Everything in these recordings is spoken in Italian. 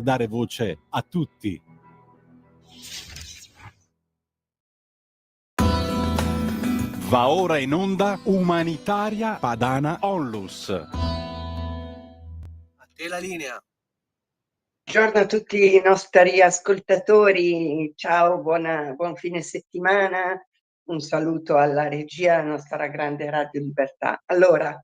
dare voce a tutti. Va ora in onda Umanitaria Padana Onlus. A te la linea. Buongiorno a tutti i nostri ascoltatori, ciao, buon fine settimana, un saluto alla regia, la nostra grande Radio Libertà. Allora,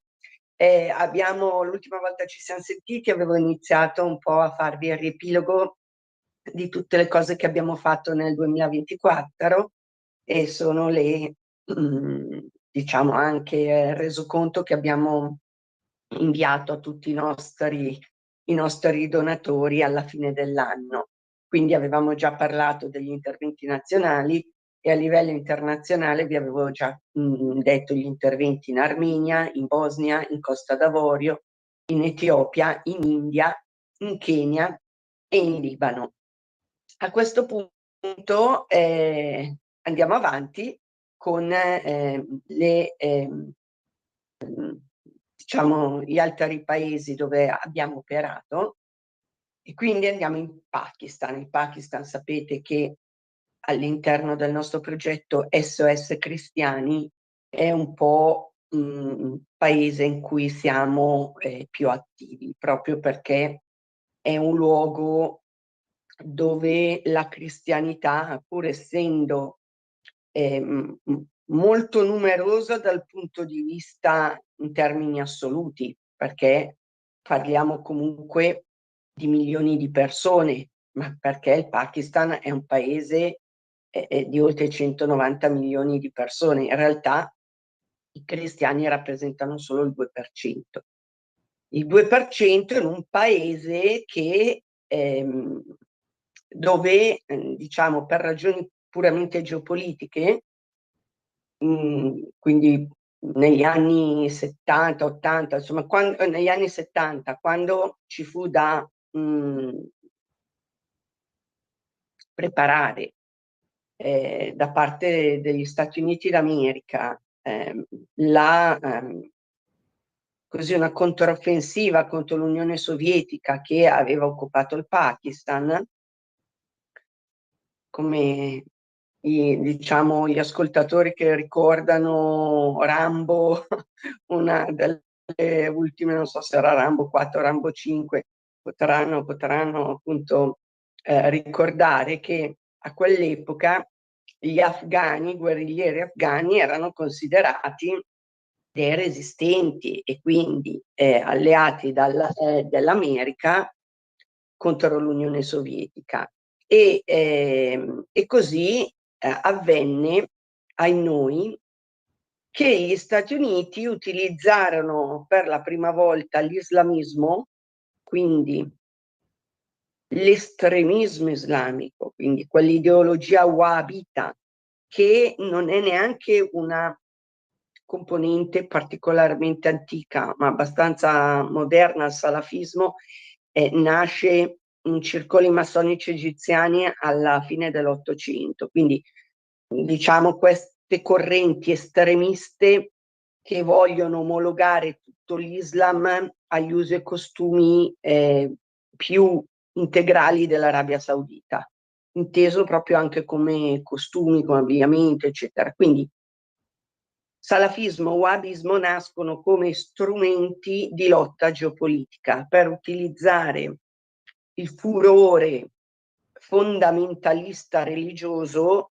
l'ultima volta ci siamo sentiti, avevo iniziato un po' a farvi il riepilogo di tutte le cose che abbiamo fatto nel 2024 e sono diciamo anche resoconto che abbiamo inviato a tutti i nostri donatori alla fine dell'anno. Quindi avevamo già parlato degli interventi nazionali e a livello internazionale vi avevo già detto gli interventi in Armenia, in Bosnia, in Costa d'Avorio, in Etiopia, in India, in Kenya e in Libano. A questo punto andiamo avanti con diciamo, gli altri paesi dove abbiamo operato e quindi andiamo in Pakistan. Il Pakistan sapete che all'interno del nostro progetto SOS Cristiani è un po' un paese in cui siamo più attivi, proprio perché è un luogo dove la cristianità, pur essendo molto numerosa dal punto di vista in termini assoluti, perché parliamo comunque di milioni di persone, ma perché il Pakistan è un paese di oltre 190 milioni di persone. In realtà i cristiani rappresentano solo il 2%. Il 2% in un paese che dove, diciamo, per ragioni puramente geopolitiche, quindi negli anni 70, 80, insomma, negli anni 70, quando ci fu da preparare da parte degli Stati Uniti d'America così una controffensiva contro l'Unione Sovietica che aveva occupato il Pakistan, come diciamo, gli ascoltatori che ricordano Rambo, una delle ultime, non so se era Rambo 4 o Rambo 5, potranno appunto ricordare che a quell'epoca gli afghani, i guerriglieri afghani, erano considerati dei resistenti e quindi alleati dell'America contro l'Unione Sovietica. E così avvenne ai noi che gli Stati Uniti utilizzarono per la prima volta l'islamismo, quindi l'estremismo islamico, quindi quell'ideologia wahhabita, che non è neanche una componente particolarmente antica, ma abbastanza moderna. Il salafismo nasce in circoli massonici egiziani alla fine dell'Ottocento, quindi diciamo queste correnti estremiste che vogliono omologare tutto l'Islam agli usi e costumi più integrali dell'Arabia Saudita, inteso proprio anche come costumi, come abbigliamento, eccetera. Quindi salafismo e wahhabismo nascono come strumenti di lotta geopolitica per utilizzare il furore fondamentalista religioso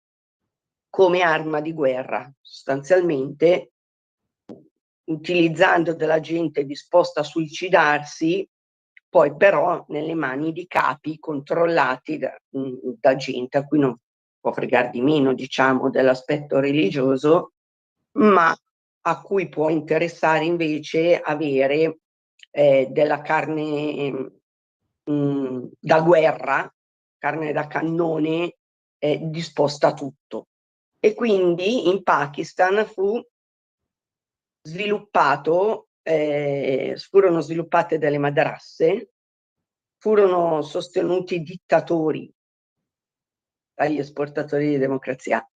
come arma di guerra, sostanzialmente utilizzando della gente disposta a suicidarsi, poi però nelle mani di capi controllati da gente a cui non può fregare di meno, diciamo, dell'aspetto religioso, ma a cui può interessare invece avere della carne da guerra, carne da cannone disposta a tutto. E quindi in Pakistan furono sviluppate delle madrasse, furono sostenuti dittatori dagli esportatori di democrazia,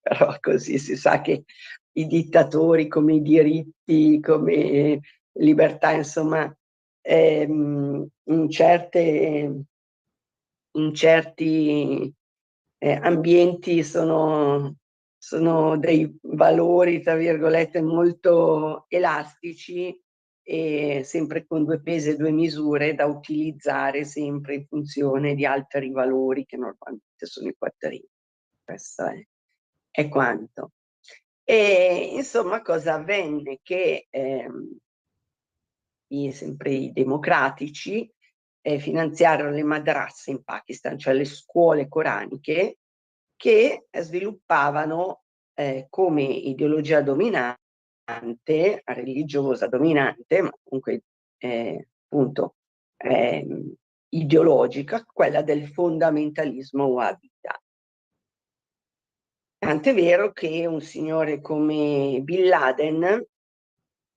però così si sa che i dittatori come i diritti, come libertà, insomma, in certi ambienti sono dei valori, tra virgolette, molto elastici e sempre con due pesi e due misure da utilizzare sempre in funzione di altri valori che normalmente sono i quattrini. Questo è quanto. E insomma, cosa avvenne? Che sempre i democratici finanziarono le madrasse in Pakistan, cioè le scuole coraniche, che sviluppavano come ideologia dominante, religiosa dominante, ma comunque appunto ideologica, quella del fondamentalismo wahhabita. Tant'è vero che un signore come Bin Laden,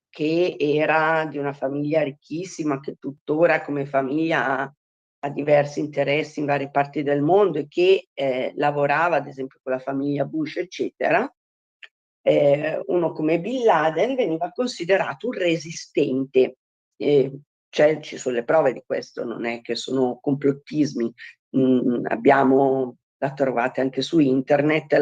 che era di una famiglia ricchissima, che tuttora come famiglia ha diversi interessi in varie parti del mondo e che lavorava ad esempio con la famiglia Bush, eccetera, uno come Bin Laden veniva considerato un resistente. Cioè, ci sono le prove di questo, non è che sono complottismi. La trovate anche su internet,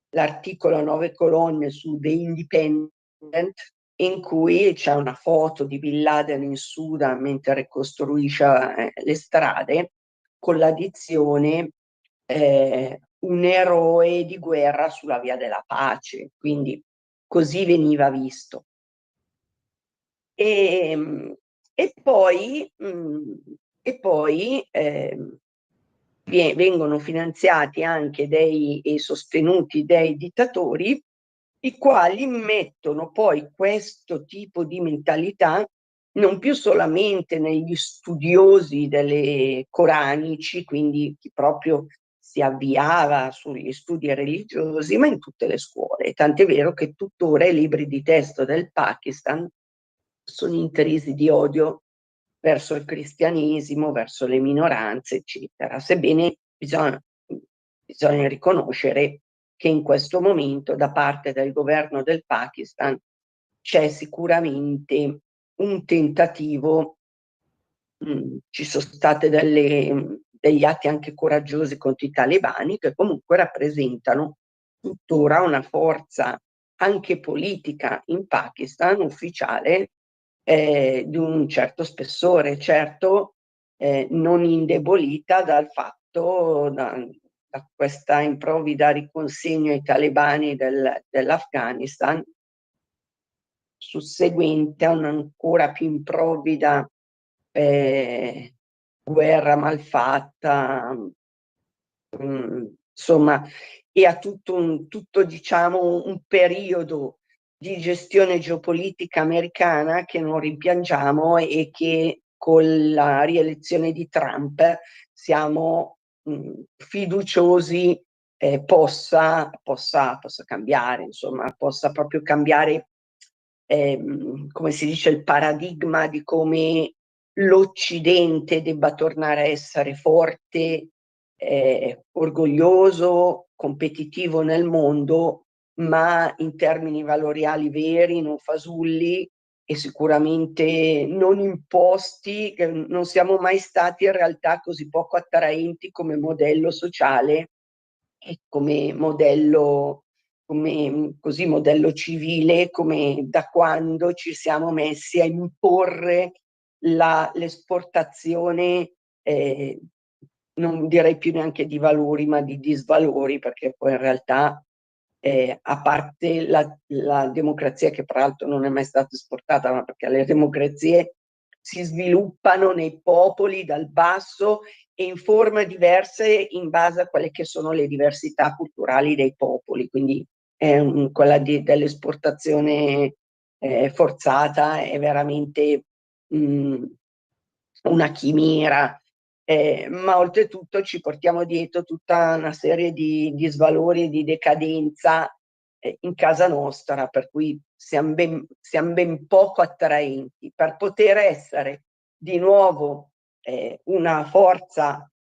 l'articolo a 9 colonne su The Independent, in cui c'è una foto di Bin Laden in Sudan mentre ricostruisce le strade, con l'addizione un eroe di guerra sulla via della pace, quindi così veniva visto. E poi vengono finanziati anche e sostenuti dei dittatori, i quali mettono poi questo tipo di mentalità non più solamente negli studiosi delle coranici, quindi chi proprio si avviava sugli studi religiosi, ma in tutte le scuole. Tant'è vero che tuttora i libri di testo del Pakistan sono intrisi di odio verso il cristianesimo, verso le minoranze, eccetera. Sebbene bisogna riconoscere che in questo momento da parte del governo del Pakistan c'è sicuramente un tentativo, ci sono stati degli atti anche coraggiosi contro i talebani, che comunque rappresentano tuttora una forza anche politica in Pakistan, ufficiale, di un certo spessore, certo non indebolita dal fatto, da questa improvvida riconsegna ai talebani dell'Afghanistan, susseguente a un'ancora più improvvida guerra malfatta, insomma, e a tutto diciamo, un periodo di gestione geopolitica americana che non rimpiangiamo e che con la rielezione di Trump siamo fiduciosi possa cambiare, insomma, possa proprio cambiare, come si dice, il paradigma di come l'Occidente debba tornare a essere forte, orgoglioso, competitivo nel mondo, ma in termini valoriali veri, non fasulli e sicuramente non imposti, che non siamo mai stati in realtà così poco attraenti come modello sociale e come modello, modello civile, come da quando ci siamo messi a imporre l'esportazione, non direi più neanche di valori, ma di disvalori, perché poi in realtà, a parte la democrazia, che peraltro non è mai stata esportata, ma perché le democrazie si sviluppano nei popoli dal basso e in forme diverse in base a quelle che sono le diversità culturali dei popoli, quindi quella dell'esportazione forzata è veramente una chimera, ma oltretutto ci portiamo dietro tutta una serie di svalori e di decadenza in casa nostra, per cui siamo ben poco attraenti. Per poter essere di nuovo una forza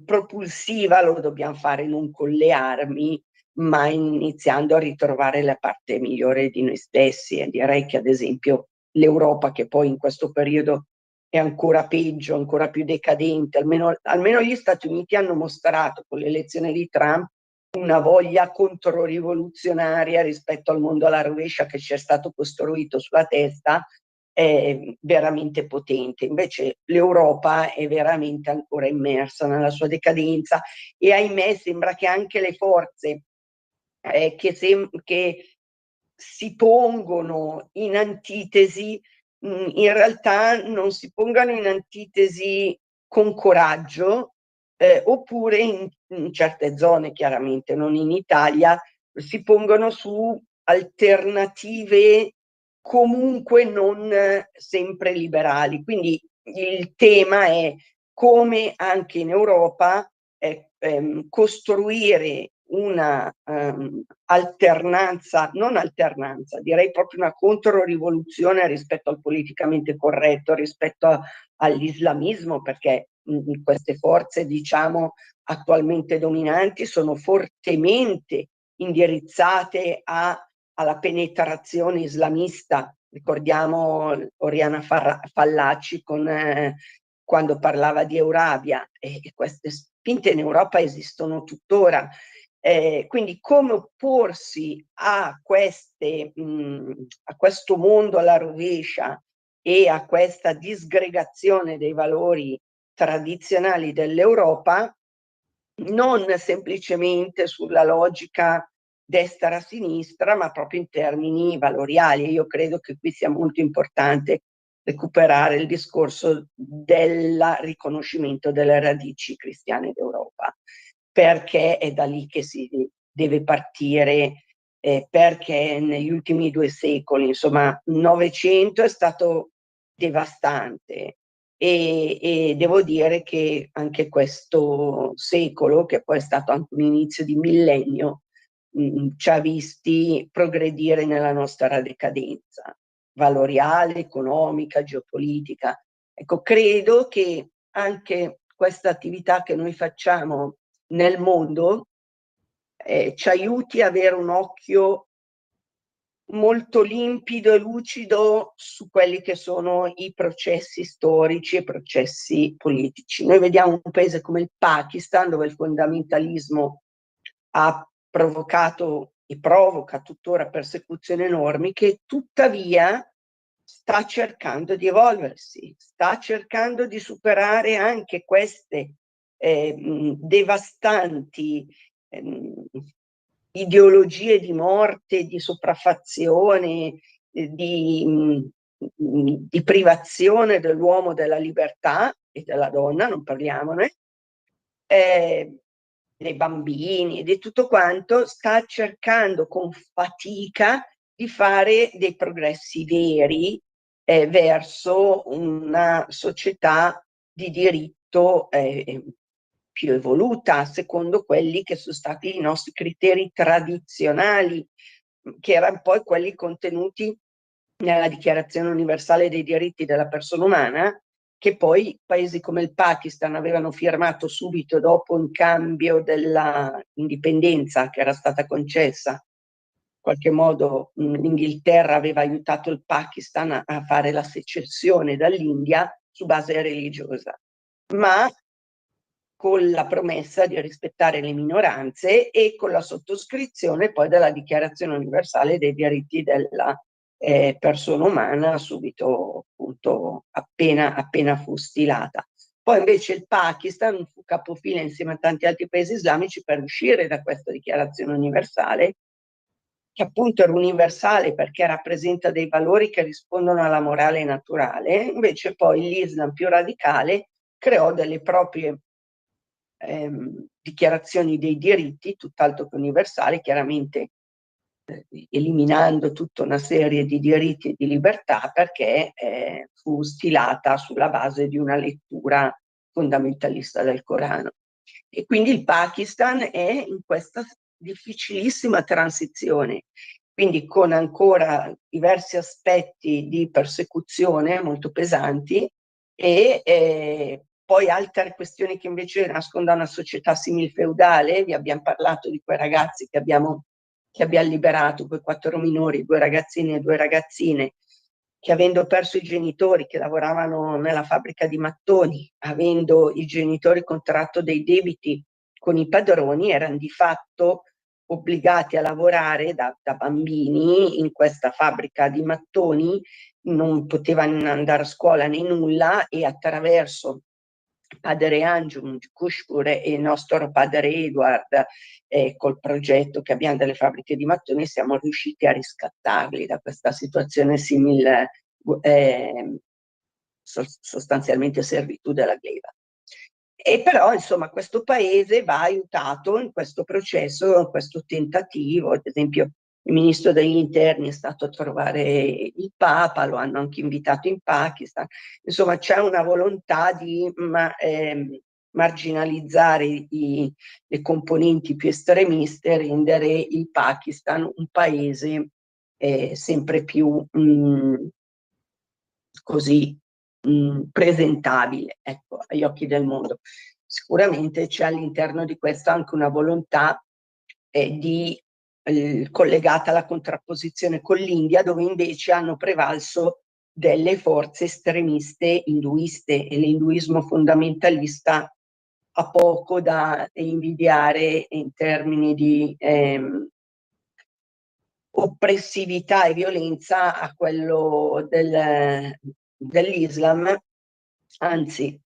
propulsiva lo dobbiamo fare non con le armi, ma iniziando a ritrovare la parte migliore di noi stessi, e direi che ad esempio l'Europa, che poi in questo periodo è ancora peggio, ancora più decadente. Almeno gli Stati Uniti hanno mostrato con l'elezione di Trump una voglia controrivoluzionaria rispetto al mondo alla rovescia che ci è stato costruito sulla testa, è veramente potente. Invece l'Europa è veramente ancora immersa nella sua decadenza e ahimè sembra che anche le forze che si pongono in antitesi, in realtà non si pongano in antitesi con coraggio, oppure in certe zone, chiaramente non in Italia, si pongono su alternative comunque non sempre liberali. Quindi il tema è come anche in Europa costruire una alternanza, non alternanza, direi proprio una controrivoluzione rispetto al politicamente corretto, rispetto all'islamismo, perché queste forze, diciamo, attualmente dominanti sono fortemente indirizzate alla penetrazione islamista. Ricordiamo Oriana Fallaci quando parlava di Eurabia, e queste spinte in Europa esistono tuttora. Quindi come opporsi a questo mondo alla rovescia e a questa disgregazione dei valori tradizionali dell'Europa, non semplicemente sulla logica destra-sinistra, ma proprio in termini valoriali. Io credo che qui sia molto importante recuperare il discorso del riconoscimento delle radici cristiane d'Europa, perché è da lì che si deve partire, perché negli ultimi 2 secoli, insomma, il Novecento è stato devastante, e devo dire che anche questo secolo, che poi è stato anche un inizio di millennio, ci ha visti progredire nella nostra decadenza valoriale, economica, geopolitica. Ecco, credo che anche questa attività che noi facciamo nel mondo ci aiuti a avere un occhio molto limpido e lucido su quelli che sono i processi storici e processi politici. Noi vediamo un paese come il Pakistan, dove il fondamentalismo ha provocato e provoca tuttora persecuzioni enormi, che tuttavia sta cercando di evolversi, sta cercando di superare anche queste devastanti ideologie di morte, di sopraffazione, di privazione dell'uomo della libertà e della donna, non parliamone, dei bambini e di tutto quanto, sta cercando con fatica di fare dei progressi veri verso una società di diritto più evoluta, secondo quelli che sono stati i nostri criteri tradizionali, che erano poi quelli contenuti nella Dichiarazione universale dei diritti della persona umana, che poi paesi come il Pakistan avevano firmato subito dopo, in cambio della indipendenza che era stata concessa. In qualche modo l'Inghilterra aveva aiutato il Pakistan a fare la secessione dall'India su base religiosa, ma con la promessa di rispettare le minoranze e con la sottoscrizione poi della Dichiarazione universale dei diritti della persona umana, subito appunto appena fu stilata. Poi invece il Pakistan fu capofila insieme a tanti altri paesi islamici per uscire da questa Dichiarazione universale, che appunto era universale perché rappresenta dei valori che rispondono alla morale naturale. Invece poi l'Islam più radicale creò delle proprie dichiarazioni dei diritti, tutt'altro che universali, chiaramente eliminando tutta una serie di diritti e di libertà, perché fu stilata sulla base di una lettura fondamentalista del Corano. E quindi il Pakistan è in questa difficilissima transizione, quindi con ancora diversi aspetti di persecuzione molto pesanti e poi altre questioni che invece nascono da una società simil-feudale. Vi abbiamo parlato di quei ragazzi che abbiamo liberato, quei 4 minori, 2 ragazzini e 2 ragazzine, che avendo perso i genitori che lavoravano nella fabbrica di mattoni, avendo i genitori contratto dei debiti con i padroni, erano di fatto obbligati a lavorare da bambini in questa fabbrica di mattoni, non potevano andare a scuola né nulla, e attraverso padre Angium Kushpur e il nostro padre Edward, col progetto che abbiamo delle fabbriche di mattoni, siamo riusciti a riscattarli da questa situazione simile, sostanzialmente servitù della gleba. E però, insomma, questo paese va aiutato in questo processo, in questo tentativo. Ad esempio, il ministro degli interni è stato a trovare il Papa, lo hanno anche invitato in Pakistan. Insomma, c'è una volontà di marginalizzare le componenti più estremiste e rendere il Pakistan un paese sempre più così presentabile, ecco, agli occhi del mondo. Sicuramente c'è all'interno di questo anche una volontà collegata alla contrapposizione con l'India, dove invece hanno prevalso delle forze estremiste induiste, e l'induismo fondamentalista ha poco da invidiare in termini di oppressività e violenza a quello dell'Islam, anzi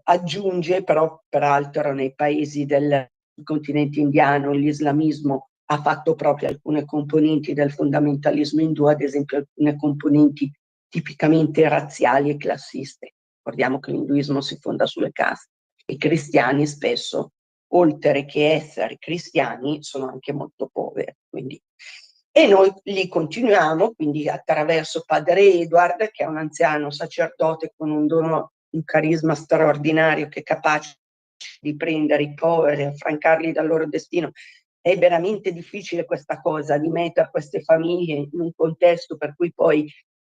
aggiunge, però peraltro nei paesi del continente indiano l'islamismo ha fatto proprio alcune componenti del fondamentalismo indù, ad esempio alcune componenti tipicamente razziali e classiste. Ricordiamo che l'induismo si fonda sulle caste. I cristiani spesso, oltre che essere cristiani, sono anche molto poveri. Quindi. E noi lì continuiamo, quindi attraverso padre Edward, che è un anziano sacerdote con un dono, un carisma straordinario, che è capace di prendere i poveri, affrancarli dal loro destino. È veramente difficile questa cosa, di mettere queste famiglie in un contesto per cui poi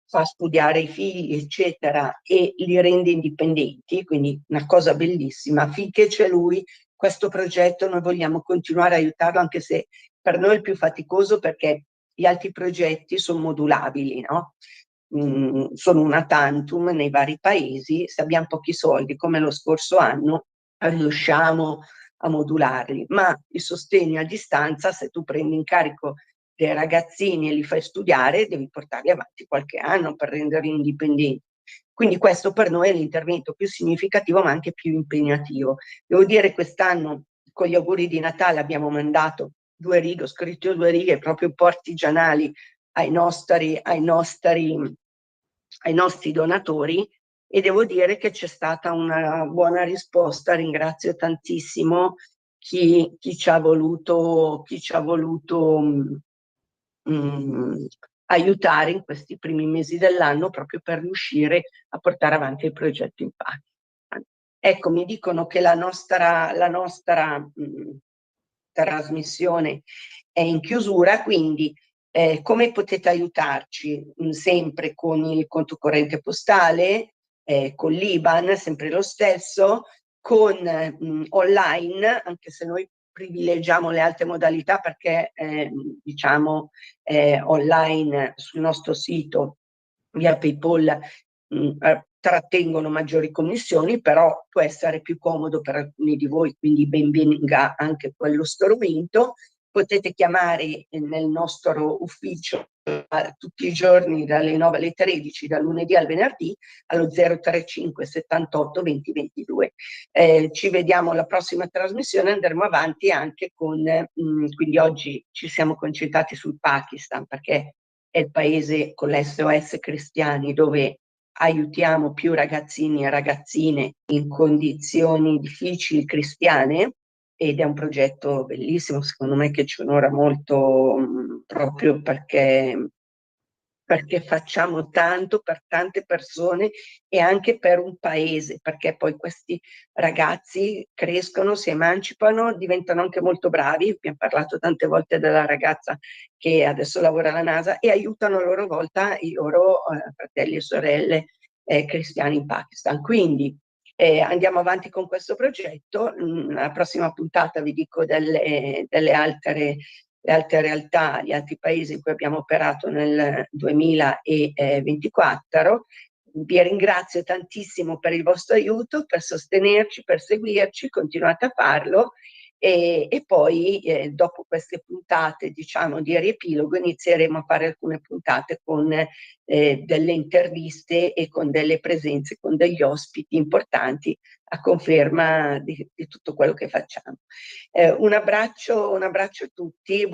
fa studiare i figli, eccetera, e li rende indipendenti, quindi una cosa bellissima. Finché c'è lui, questo progetto noi vogliamo continuare a aiutarlo, anche se per noi è il più faticoso, perché gli altri progetti sono modulabili, no? Sono una tantum nei vari paesi. Se abbiamo pochi soldi, come lo scorso anno, riusciamo a modularli, ma il sostegno a distanza, se tu prendi in carico dei ragazzini e li fai studiare, devi portarli avanti qualche anno per renderli indipendenti. Quindi questo per noi è l'intervento più significativo, ma anche più impegnativo. Devo dire, quest'anno con gli auguri di Natale abbiamo mandato 2 righe, ho scritto 2 righe proprio un po' artigianali ai nostri donatori, e devo dire che c'è stata una buona risposta. Ringrazio tantissimo chi ci ha voluto aiutare in questi primi mesi dell'anno, proprio per riuscire a portare avanti il progetto in Pakistan. Ecco, mi dicono che la nostra trasmissione è in chiusura, quindi come potete aiutarci? Sempre con il conto corrente postale, con l'IBAN, sempre lo stesso, con online, anche se noi privilegiamo le altre modalità, perché diciamo online sul nostro sito via PayPal trattengono maggiori commissioni, però può essere più comodo per alcuni di voi, quindi ben venga anche quello strumento. Potete chiamare nel nostro ufficio tutti i giorni dalle 9 alle 13, dal lunedì al venerdì, allo 035 78 20 22. Ci vediamo alla prossima trasmissione, andremo avanti anche con, quindi oggi ci siamo concentrati sul Pakistan, perché è il paese con l'SOS Cristiani dove aiutiamo più ragazzini e ragazzine in condizioni difficili cristiane, ed è un progetto bellissimo, secondo me, che ci onora molto, proprio perché facciamo tanto per tante persone e anche per un paese, perché poi questi ragazzi crescono, si emancipano, diventano anche molto bravi. Abbiamo parlato tante volte della ragazza che adesso lavora alla NASA, e aiutano a loro volta i loro fratelli e sorelle cristiani in Pakistan. Quindi andiamo avanti con questo progetto. Alla prossima puntata vi dico delle altre le altre realtà, gli altri paesi in cui abbiamo operato nel 2024. Vi ringrazio tantissimo per il vostro aiuto, per sostenerci, per seguirci, continuate a farlo e poi dopo queste puntate, diciamo, di riepilogo inizieremo a fare alcune puntate con delle interviste e con delle presenze, con degli ospiti importanti a conferma di tutto quello che facciamo. Un abbraccio a tutti.